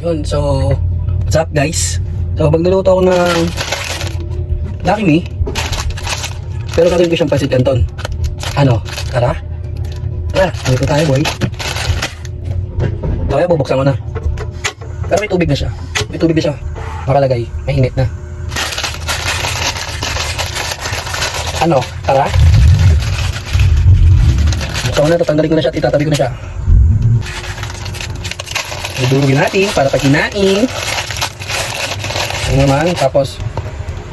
Yun, so what's up guys? So magluluto ako ng Lucky Me, pero gagawin ko siyang pancit canton. Ano? Tara? Tara, dito tayo boy. Kaya bubuksan ko na. Pero may tubig na siya. May tubig na siya nakalagay. Mainit na. Ano? Tara? Buksan ko na ito. Tanggalin ko na siya at itatabi ko na siya. Idurugin natin para pag kinain. Ano naman? Tapos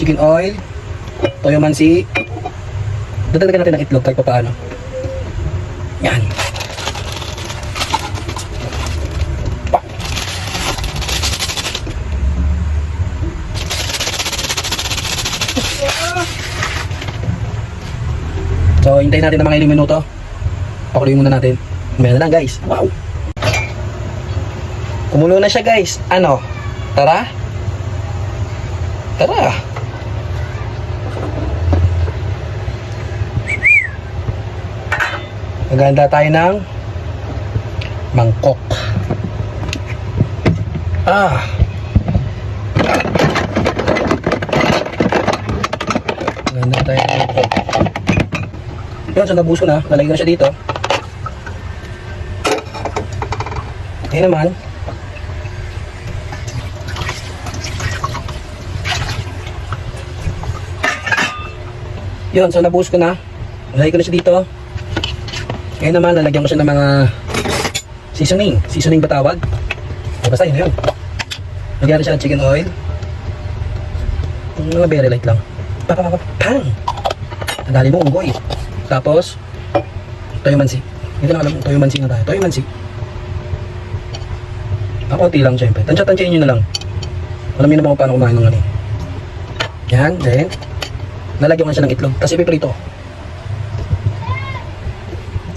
chicken oil, toyo mansi. Dadagdagan natin ng itlog kahit pa paano. Yan. Pa. So, hintayin natin ng mga ilang minuto. Pakuluin muna natin. Meron na lang guys. Wow. Kumulo na siya guys. Ano? Tara? Tara. Maganda tayo ng mangkok. Maganda tayo ng mangkok. Yun, so nabuso na. Lalagyan na siya dito. Ngayon naman, yun, so nabuhos ko na. Lalagay ko na siya dito. Ngayon naman, lalagyan ko siya ng mga seasoning. Seasoning ba tawag? Basta yun na yun. Lagyan na siya ng chicken oil. Mga very light lang. Pang! Nadali mo unggoy. Tapos, toyo mansi. Hindi lang alam kung toyo mansi na tayo. Toyo mansi. Konti lang syempre. Tansya-tansyain nyo na lang. Alam niyo na ba kung paano kumain ng ano. Yan, then lalagyan ko na siya ng itlog. Tapos ipiprito.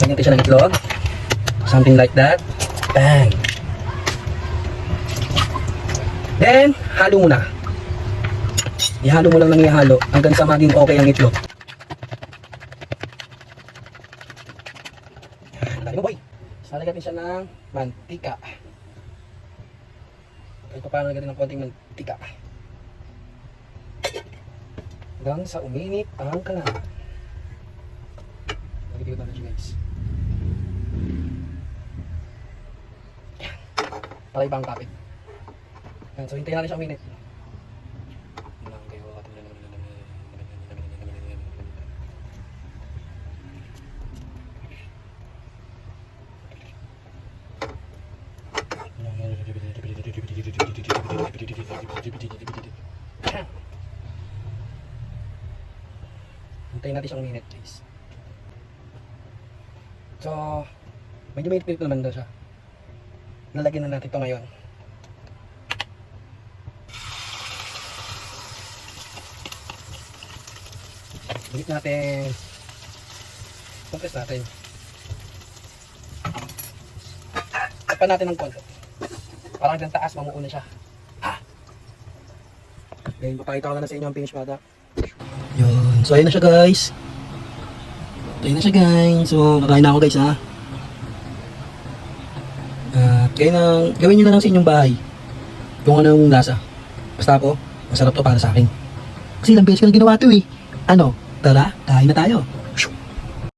Lagyan natin siya ng itlog. Something like that. Bang! Then, halo mo na. Ihalo mo lang ng ihalo hanggang sa maging okay ang itlog. Lagyan mo boy. Lalagyan natin siya ng mantika. Ito paano lagyan ng konting mantika. Hanggang sa uminit ang kalan. Nagitigot natin siya guys. Yan. Para ibang kapit. Yan. So hintayin natin siya uminit. Hintayin natin siyang minute guys. So medyo may pilit naman daw siya. Lalagyan na natin ito ngayon. Balik natin. Compress natin. Tapan natin ng konti. Parang hanggang taas mamuuna siya. Then papakita ko na sa inyo ang finished product. Yun. So ayun na siya guys. Ayun na siya guys. So nakain na ako guys ha. Kaya nang gawin nyo na lang sa inyong bahay kung anong lasa. Basta ako, masarap to para sa akin. Kasi ilang beses ko na ginawa to eh. Ano? Tara, kain na tayo.